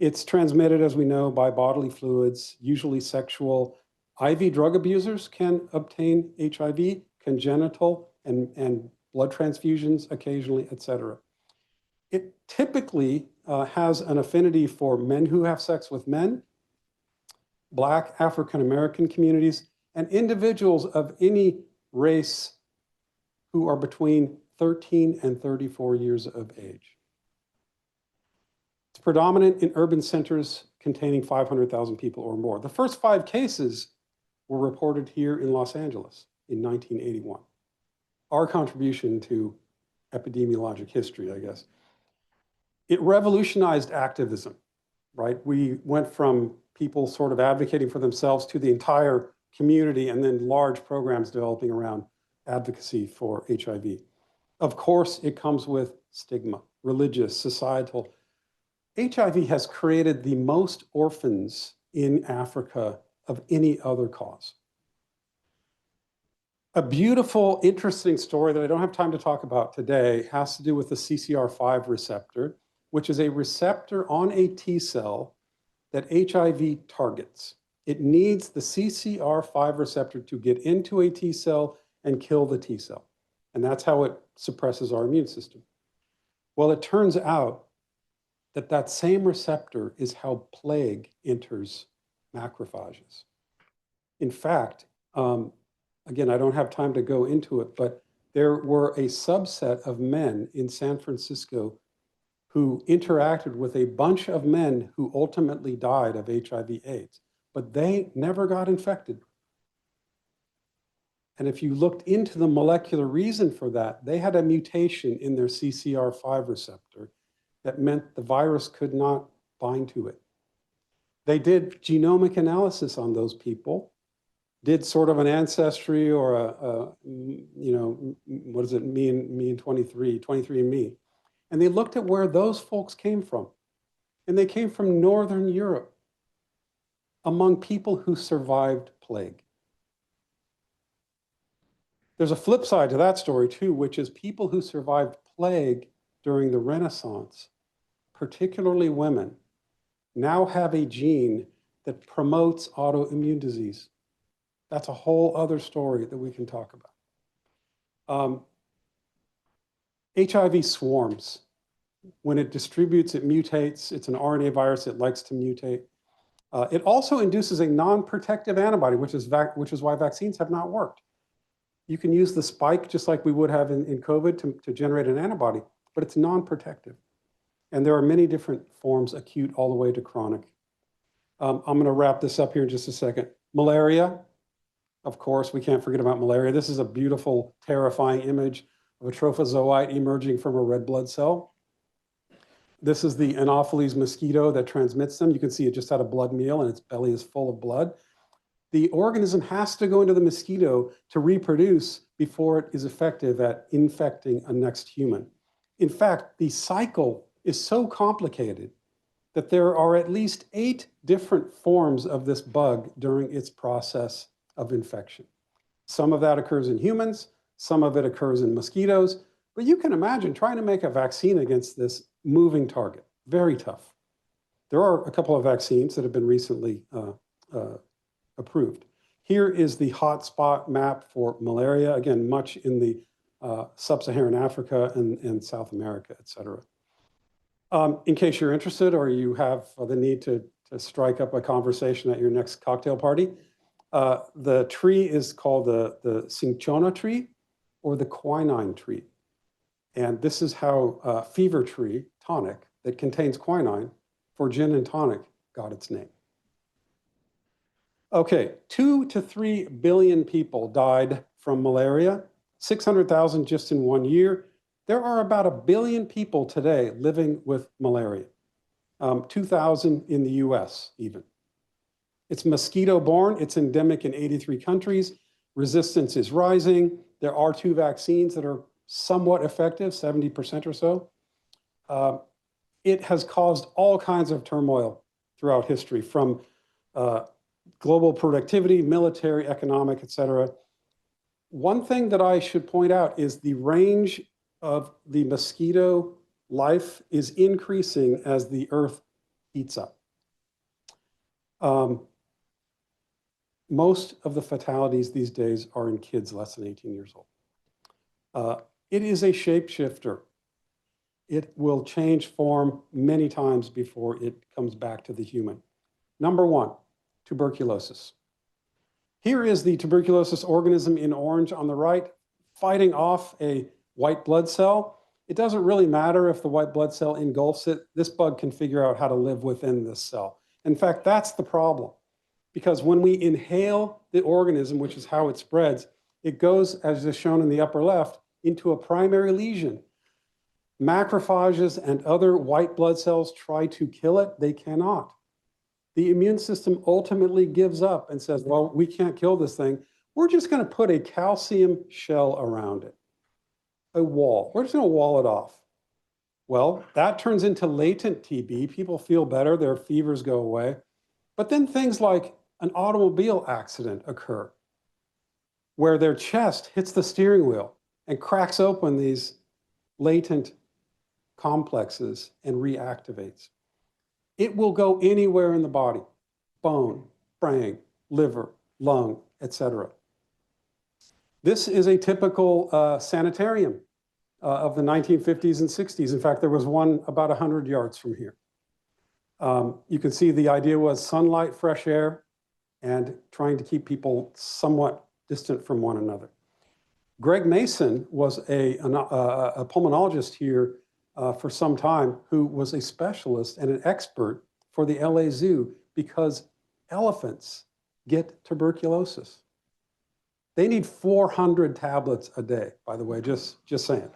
It's transmitted, as we know, by bodily fluids, usually sexual. IV drug abusers can obtain HIV, congenital and blood transfusions occasionally, et cetera. It typically has an affinity for men who have sex with men, Black, African-American communities, and individuals of any race who are between 13 and 34 years of age. It's predominant in urban centers containing 500,000 people or more. The first 5 cases were reported here in Los Angeles in 1981. Our contribution to epidemiologic history, I guess. It revolutionized activism, right? We went from people sort of advocating for themselves to the entire community, and then large programs developing around advocacy for HIV. Of course, it comes with stigma, religious, societal. HIV has created the most orphans in Africa of any other cause. A beautiful, interesting story that I don't have time to talk about today has to do with the CCR5 receptor, which is a receptor on a T cell that HIV targets. It needs the CCR5 receptor to get into a T cell and kill the T cell. And that's how it suppresses our immune system. Well, it turns out that that same receptor is how plague enters macrophages. In fact, again, I don't have time to go into it, but there were a subset of men in San Francisco who interacted with a bunch of men who ultimately died of HIV/AIDS, but they never got infected. And if you looked into the molecular reason for that, they had a mutation in their CCR5 receptor that meant the virus could not bind to it. They did genomic analysis on those people, did sort of an ancestry or what does it mean 23andMe. And they looked at where those folks came from. And they came from Northern Europe, among people who survived plague. There's a flip side to that story too, which is people who survived plague during the Renaissance, particularly women, now have a gene that promotes autoimmune disease. That's a whole other story that we can talk about. HIV swarms. When it distributes, it mutates. It's an RNA virus. It likes to mutate. It also induces a non-protective antibody, which is why vaccines have not worked. You can use the spike just like we would have in COVID to generate an antibody, but it's non-protective. And there are many different forms, acute all the way to chronic. I'm going to wrap this up here in just a second. Malaria, of course, we can't forget about malaria. This is a beautiful, terrifying image of a trophozoite emerging from a red blood cell. This is the Anopheles mosquito that transmits them. You can see it just had a blood meal and its belly is full of blood. The organism has to go into the mosquito to reproduce before it is effective at infecting a next human. In fact, the cycle is so complicated that there are at least 8 different forms of this bug during its process of infection. Some of that occurs in humans, some of it occurs in mosquitoes, but you can imagine trying to make a vaccine against this moving target. Very tough. There are a couple of vaccines that have been recently approved. Here is the hotspot map for malaria, again, much in the sub-Saharan Africa and South America, et cetera. In case you're interested or you have the need to strike up a conversation at your next cocktail party, the tree is called the cinchona tree or the quinine tree. And this is how fever tree, tonic, that contains quinine for gin and tonic got its name. Okay, 2 to 3 billion people died from malaria, 600,000 just in 1 year. There are about 1 billion people today living with malaria, 2,000 in the US even. It's mosquito-borne, it's endemic in 83 countries. Resistance is rising. There are 2 vaccines that are somewhat effective, 70% or so. It has caused all kinds of turmoil throughout history, from global productivity, military, economic, et cetera. One thing that I should point out is the range of the mosquito life is increasing as the earth heats up. Most of the fatalities these days are in kids less than 18 years old. It is a shapeshifter. It will change form many times before it comes back to the human. Number 1, tuberculosis. Here is the tuberculosis organism in orange on the right, fighting off a white blood cell. It doesn't really matter if the white blood cell engulfs it. This bug can figure out how to live within this cell. In fact, that's the problem. Because when we inhale the organism, which is how it spreads, it goes, as is shown in the upper left, into a primary lesion. Macrophages and other white blood cells try to kill it. They cannot. The immune system ultimately gives up and says, well, we can't kill this thing. We're just going to put a calcium shell around it, a wall. We're just going to wall it off. Well, that turns into latent TB. People feel better. Their fevers go away. But then things like an automobile accident occur where their chest hits the steering wheel and cracks open these latent complexes and reactivates. It will go anywhere in the body: bone, brain, liver, lung, etc. This is a typical sanitarium of the 1950s and 60s. In fact, there was one about 100 yards from here. You can see the idea was sunlight, fresh air, and trying to keep people somewhat distant from one another. Greg Mason was a pulmonologist here for some time, who was a specialist and an expert for the LA Zoo because elephants get tuberculosis. They need 400 tablets a day, by the way, just saying.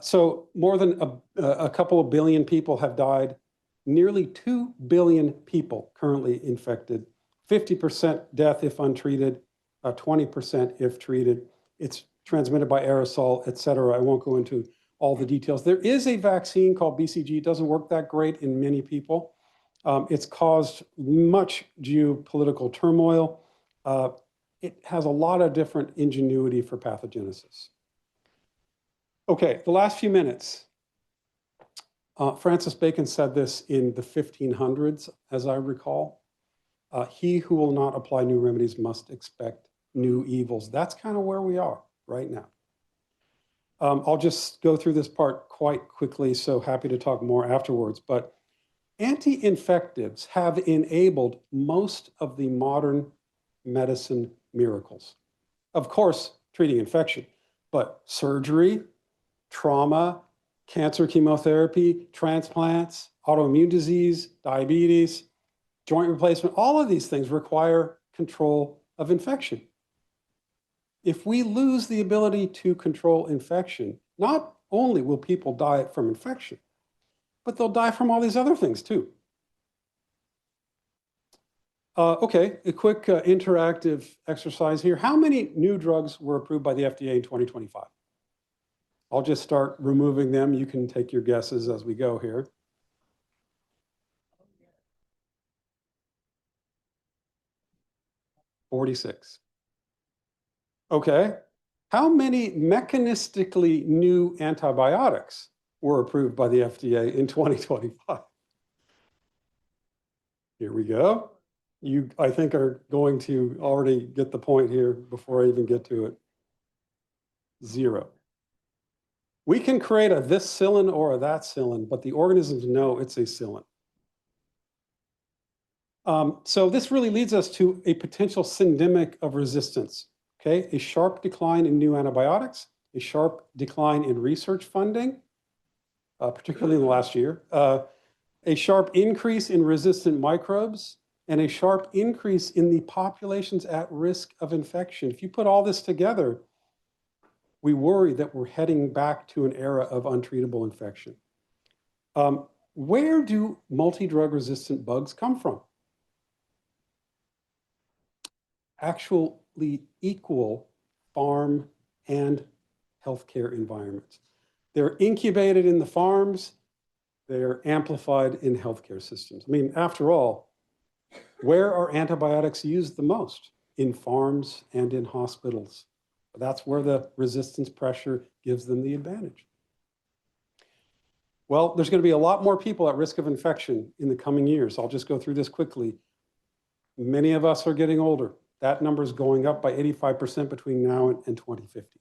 So more than a couple of billion people have died. Nearly 2 billion people currently infected, 50% death if untreated, 20% if treated. It's transmitted by aerosol, et cetera. I won't go into all the details. There is a vaccine called BCG. It doesn't work that great in many people. It's caused much geopolitical turmoil. It has a lot of different ingenuity for pathogenesis. Okay, the last few minutes. Francis Bacon said this in the 1500s, as I recall. He who will not apply new remedies must expect new evils. That's kind of where we are right now. I'll just go through this part quite quickly, so happy to talk more afterwards. But anti-infectives have enabled most of the modern medicine miracles. Of course, treating infection, but surgery, trauma, cancer chemotherapy, transplants, autoimmune disease, diabetes, joint replacement, all of these things require control of infection. If we lose the ability to control infection, not only will people die from infection, but they'll die from all these other things too. Okay, a quick interactive exercise here. How many new drugs were approved by the FDA in 2025? I'll just start removing them. You can take your guesses as we go here. 46. Okay. How many mechanistically new antibiotics were approved by the FDA in 2025? Here we go. You, I think, are going to already get the point here before I even get to it. 0. We can create a this psyllin or a that psyllin, but the organisms know it's a psyllin. So this really leads us to a potential syndemic of resistance. Okay, a sharp decline in new antibiotics, a sharp decline in research funding, particularly in the last year, a sharp increase in resistant microbes, and a sharp increase in the populations at risk of infection. If you put all this together, we worry that we're heading back to an era of untreatable infection. Where do multi-drug resistant bugs come from? Actually equal farm and healthcare environments. They're incubated in the farms, they're amplified in healthcare systems. I mean, after all, where are antibiotics used the most? In farms and in hospitals. That's where the resistance pressure gives them the advantage. Well, there's going to be a lot more people at risk of infection in the coming years. I'll just go through this quickly. Many of us are getting older. That number is going up by 85% between now and 2050.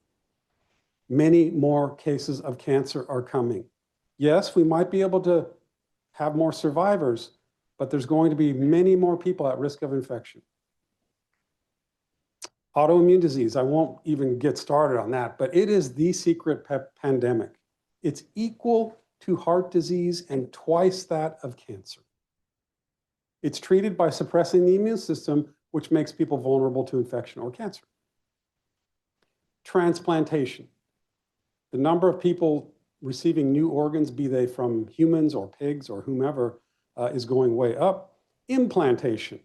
Many more cases of cancer are coming. Yes, we might be able to have more survivors, but there's going to be many more people at risk of infection. Autoimmune disease, I won't even get started on that, but it is the secret pandemic. It's equal to heart disease and twice that of cancer. It's treated by suppressing the immune system, which makes people vulnerable to infection or cancer. Transplantation. The number of people receiving new organs, be they from humans or pigs or whomever, is going way up. Implantation.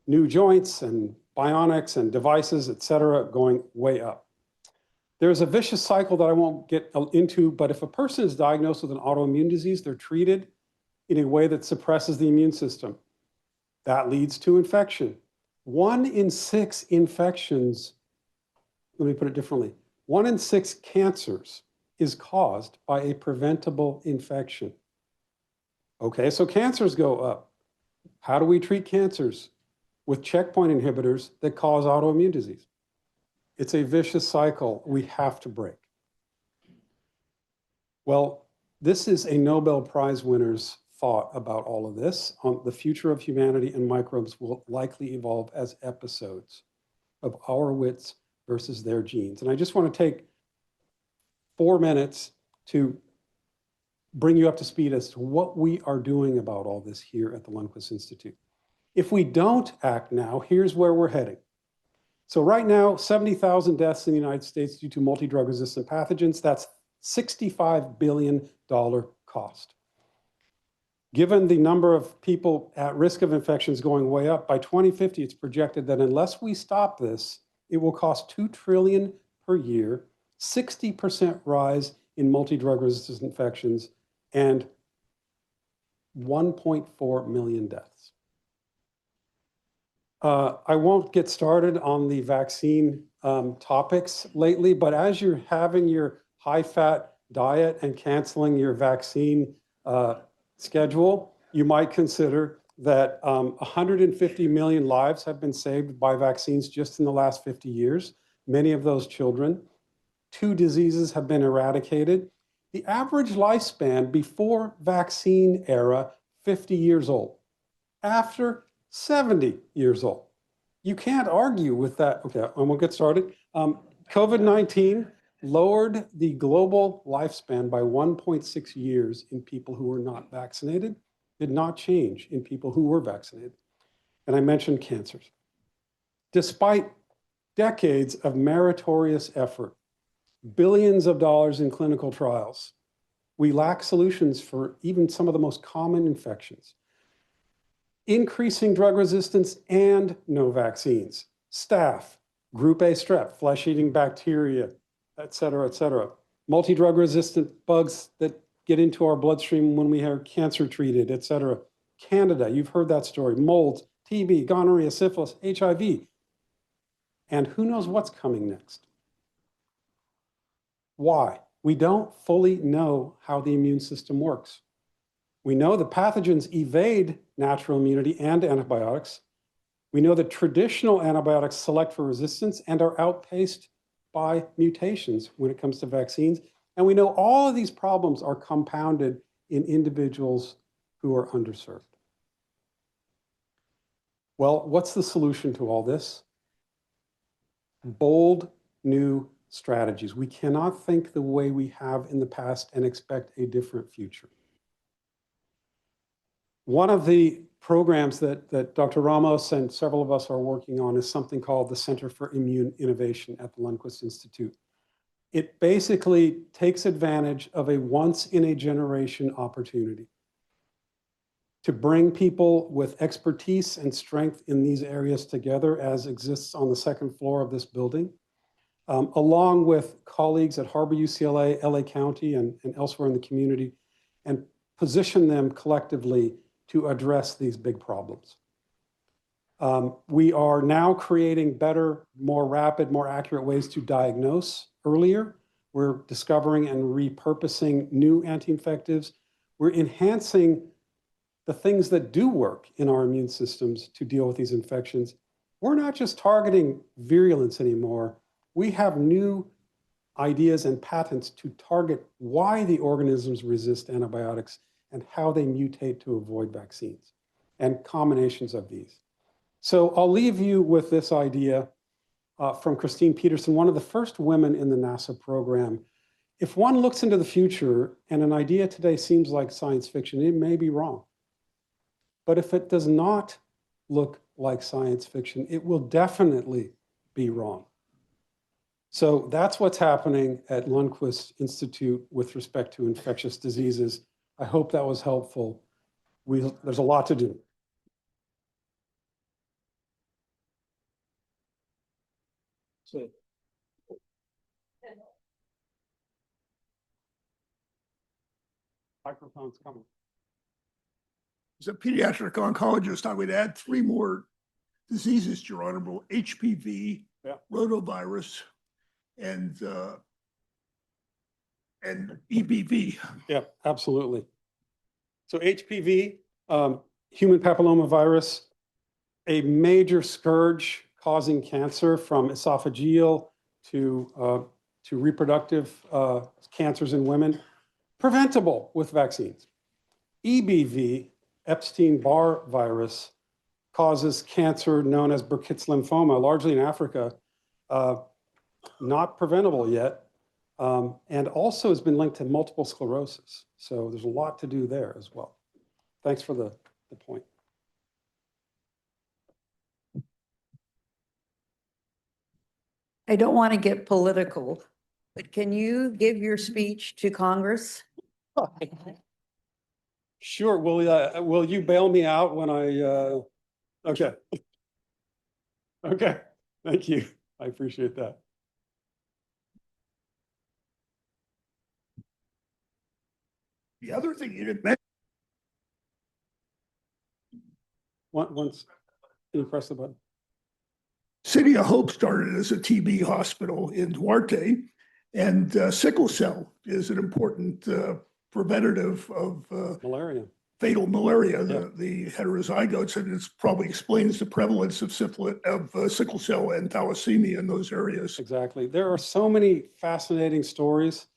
New joints and bionics and devices, et cetera, going way up. There's a vicious cycle that I won't get into, but if a person is diagnosed with an autoimmune disease, they're treated in a way that suppresses the immune system. That leads to infection. 1 in 6 infections, let me put it differently, 1 in 6 cancers is caused by a preventable infection. Okay, so cancers go up. How do we treat cancers? With checkpoint inhibitors that cause autoimmune disease. It's a vicious cycle we have to break. Well, this is a Nobel Prize winner's thought about all of this. The future of humanity and microbes will likely evolve as episodes of our wits versus their genes. And I just want to take 4 minutes to bring you up to speed as to what we are doing about all this here at the Lundquist Institute. If we don't act now, here's where we're heading. So right now, 70,000 deaths in the United States due to multi-drug resistant pathogens. That's $65 billion cost. Given the number of people at risk of infections going way up, by 2050, it's projected that unless we stop this, it will cost $2 trillion per year, 60% rise in multi-drug resistant infections, and 1.4 million deaths. I won't get started on the vaccine topics lately, but as you're having your high-fat diet and canceling your vaccine schedule, you might consider that 150 million lives have been saved by vaccines just in the last 50 years. Many of those children. 2 diseases have been eradicated. The average lifespan before vaccine era, 50 years old. After, 70 years old. You can't argue with that. Okay, I won't get started. COVID-19 lowered the global lifespan by 1.6 years in people who were not vaccinated, did not change in people who were vaccinated. And I mentioned cancers. Despite decades of meritorious effort, billions of dollars in clinical trials. We lack solutions for even some of the most common infections. Increasing drug resistance and no vaccines. Staph, group A strep, flesh-eating bacteria, et cetera, multi-drug resistant bugs that get into our bloodstream when we are cancer treated, et cetera. Candida, you've heard that story, molds, TB, gonorrhea, syphilis, HIV. And who knows what's coming next? Why? We don't fully know how the immune system works. We know the pathogens evade natural immunity and antibiotics. We know that traditional antibiotics select for resistance and are outpaced by mutations when it comes to vaccines. And we know all of these problems are compounded in individuals who are underserved. Well, what's the solution to all this? Bold new strategies. We cannot think the way we have in the past and expect a different future. One of the programs that Dr. Ramos and several of us are working on is something called the Center for Immune Innovation at the Lundquist Institute. It basically takes advantage of a once-in-a-generation opportunity to bring people with expertise and strength in these areas together, as exists on the second floor of this building, along with colleagues at Harbor UCLA, LA County, and elsewhere in the community, and position them collectively to address these big problems. We are now creating better, more rapid, more accurate ways to diagnose earlier. We're discovering and repurposing new anti-infectives. We're enhancing the things that do work in our immune systems to deal with these infections. We're not just targeting virulence anymore. We have new ideas and patents to target why the organisms resist antibiotics and how they mutate to avoid vaccines and combinations of these. So I'll leave you with this idea from Christine Peterson, one of the first women in the NASA program. If one looks into the future and an idea today seems like science fiction, it may be wrong. But if it does not look like science fiction, it will definitely be wrong. So that's what's happening at Lundquist Institute with respect to infectious diseases. I hope that was helpful. There's a lot to do. So, microphone's coming. As a pediatric oncologist, I would add 3 more diseases, Your Honorable: HPV, rotavirus, and EBV. Yeah, absolutely. So HPV, human papillomavirus, a major scourge causing cancer from esophageal to reproductive cancers in women, preventable with vaccines. EBV, Epstein-Barr virus, causes cancer known as Burkitt's lymphoma, largely in Africa, not preventable yet, and also has been linked to multiple sclerosis. So there's a lot to do there as well. Thanks for the point. I don't want to get political, but can you give your speech to Congress? Sure. Will you bail me out when I? Okay. Okay. Thank you. I appreciate that. The other thing you didn't mention. Once, can you press the button? City of Hope started as a TB hospital in Duarte, and sickle cell is an important preventative of Malaria. Fatal malaria, Yeah. the heterozygotes, and it probably explains the prevalence of sickle cell and thalassemia in those areas. Exactly. There are so many fascinating stories.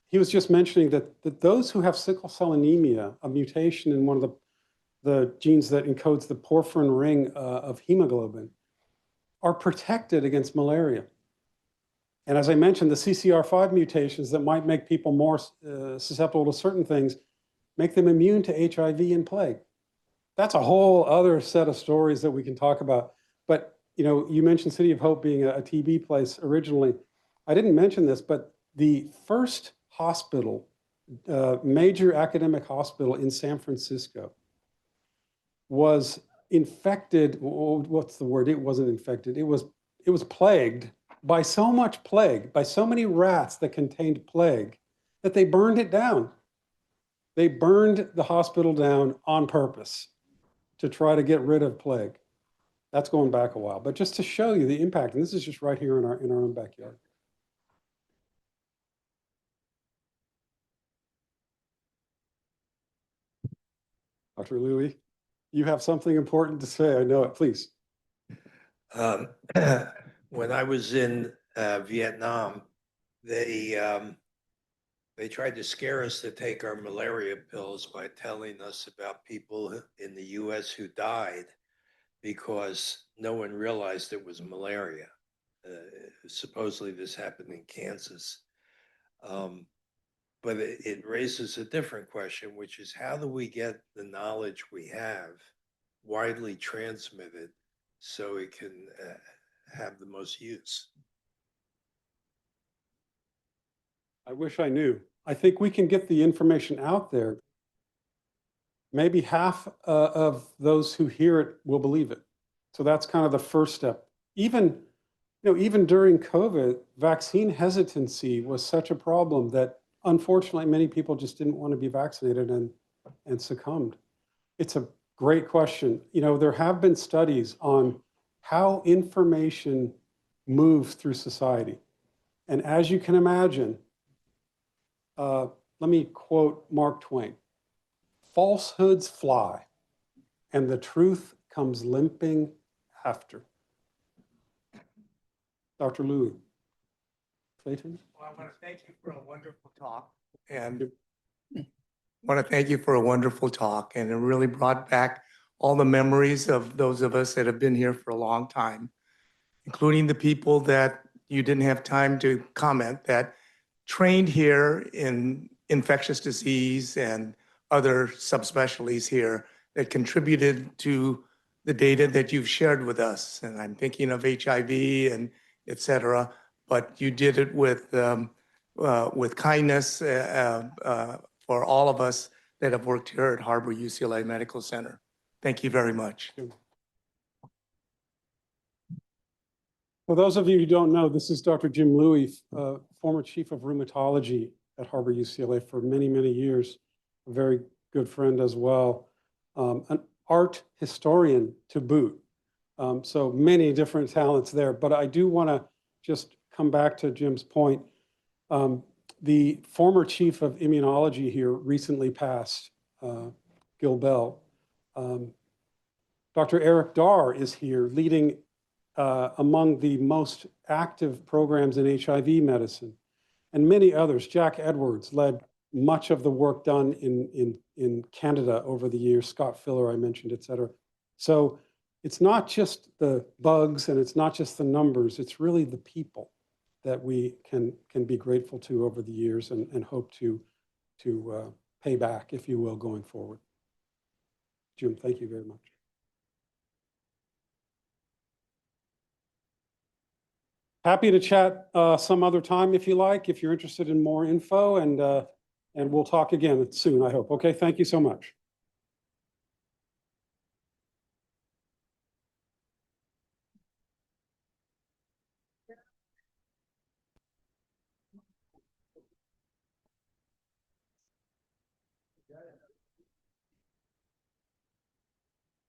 He was just mentioning that those who have sickle cell anemia, a mutation in one of the genes that encodes the porphyrin ring of hemoglobin, are protected against malaria. And as I mentioned, the CCR5 mutations that might make people more susceptible to certain things make them immune to HIV and plague. That's a whole other set of stories that we can talk about. But you know, you mentioned City of Hope being a TB place originally. I didn't mention this, but the first hospital, major academic hospital in San Francisco was infected. What's the word? It wasn't infected. It was plagued by so much plague, by so many rats that contained plague, that they burned it down. They burned the hospital down on purpose to try to get rid of plague. That's going back a while, but just to show you the impact, and this is just right here in our own backyard. Dr. Louie, you have something important to say. I know it. Please. Um, When I was in Vietnam, they tried to scare us to take our malaria pills by telling us about people in the US who died because no one realized it was malaria. Supposedly this happened in Kansas. But it raises a different question, which is how do we get the knowledge we have widely transmitted so it can have the most use? I wish I knew. I think we can get the information out there. Maybe half of those who hear it will believe it. So that's kind of the first step. Even during COVID, vaccine hesitancy was such a problem that unfortunately many people just didn't want to be vaccinated and succumbed. It's a great question. You know, there have been studies on how information moves through society. And as you can imagine, let me quote Mark Twain: falsehoods fly, and the truth comes limping after. Dr. Louie. Clayton? Well, I want to thank you for a wonderful talk. And I want to thank you for a wonderful talk. And it really brought back all the memories of those of us that have been here for a long time, including the people that you didn't have time to comment that trained here in infectious disease and other subspecialties here that contributed to the data that you've shared with us. And I'm thinking of HIV and et cetera, but you did it with kindness for all of us that have worked here at Harbor UCLA Medical Center. Thank you very much. For those of you who don't know, this is Dr. Jim Louie, former chief of rheumatology at Harbor UCLA for many, many years, a very good friend as well, an art historian to boot. So many different talents there, but I do want to just come back to Jim's point. The former chief of immunology here recently passed, Gil Bell. Dr. Eric Darr is here leading among the most active programs in HIV medicine, and many others. Jack Edwards led much of the work done in Canada over the years. Scott Filler, I mentioned, et cetera. So it's not just the bugs and it's not just the numbers, it's really the people that we can be grateful to over the years and hope to pay back, if you will, going forward. Jim, thank you very much. Happy to chat some other time if you like, if you're interested in more info, and we'll talk again soon, I hope. Okay, thank you so much.